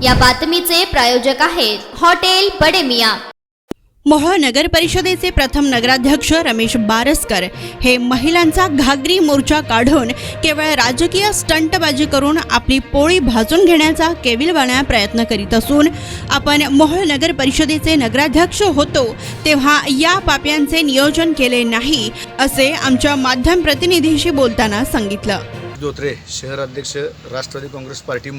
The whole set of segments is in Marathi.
या बातमीचे प्रायोजक आहेत हॉटेल बडे मियां। मोहोळ नगर परिषदेचे प्रथम नगराध्यक्ष रमेश बारसकर हे महिलांचा घागरी मोर्चा काढून केवळ राजकीय स्टंटबाजी करून आपली पोळी भाजून घेण्याचा केविलवाणा प्रयत्न करीत असून आपण मोहोळ नगर परिषदेचे नगराध्यक्ष होतो तेव्हा या पाप्यांचे नियोजन केले नाही असे आमच्या माध्यम प्रतिनिधीशी बोलताना सांगितलं। धोत्रे शहर अध्यक्ष राष्ट्रवादी काँग्रेस पार्टी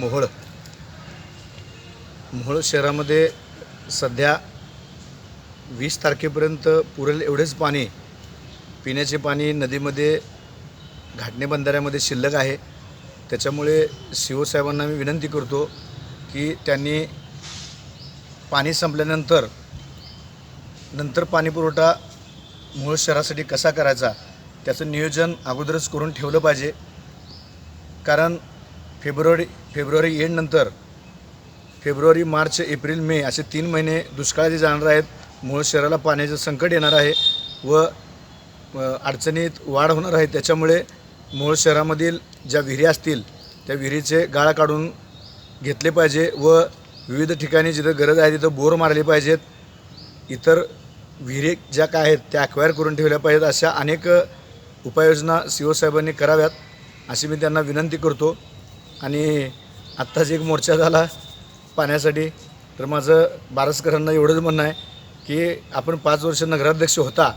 मोहोळ शहरामध्ये सध्या 20 तारखेपर्यंत पुरेल एवढेच पाणी पिण्याचे पाणी नदीमध्ये घाटणे बंधाऱ्यामध्ये शिल्लक आहे। त्याच्यामुळे सीओ साहेबांना मी विनंती करतो की त्यांनी पाणी संपल्यानंतर पाणी पुरवठा मोहोळ शहरासाठी कसा करायचा त्याचं नियोजन अगोदरच करून ठेवलं पाहिजे। कारण फेब्रुवारी एंडनंतर फेब्रुवारी, मार्च, एप्रिल, मे असे 3 महिने दुष्काळाचे जाणार आहेत। मोहोळ शहराला पाण्याचं संकट येणार आहे व अडचणीत वाढ होणार आहे। त्याच्यामुळे मोहोळ शहरामधील ज्या विहिरी असतील त्या विहिरीचे गाळ काढून घेतले पाहिजे व विविध ठिकाणी जिथं गरज आहे तिथं बोर मारले पाहिजेत। इतर विहिरी ज्या काय आहेत त्या अक्वायर करून ठेवल्या पाहिजेत। अशा अनेक उपाययोजना सीओ साहेबांनी कराव्यात अशी मी त्यांना विनंती करतो। आणि आत्ताच एक मोर्चा झाला पाण्यासाठी, तर माझं बारसकरांना एवढंच म्हणणं आहे की आपण 5 वर्ष नगराध्यक्ष होता,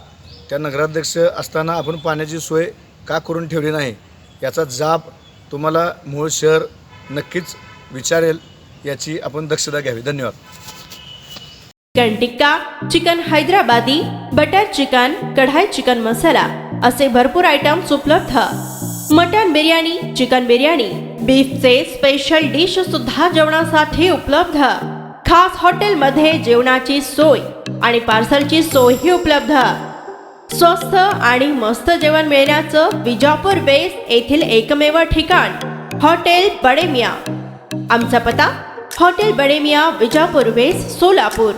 त्या नगराध्यक्ष असताना आपण पाण्याची सोय का करून ठेवली नाही याचा जाब तुम्हाला मोहोळ शहर नक्कीच विचारेल, याची आपण दक्षता घ्यावी। धन्यवाद। Chicken tikka, chicken Hyderabadi, butter chicken, kadai chicken masala असे भरपूर आयटम्स उपलब्ध। मटन बिर्याणी, चिकन बिर्याणी, बीफचे स्पेशल डिश सुद्धा जेवणासाठी उपलब्ध। खास हॉटेलमध्ये जेवणाची सोय आणि पार्सलची सोयही उपलब्ध। स्वस्त आणि मस्त जेवण मिळण्याचं विजापूर बेस येथील एकमेव ठिकाण हॉटेल बडे मियां। आमचा पत्ता हॉटेल बडे मियां, विजापूर बेस, सोलापूर।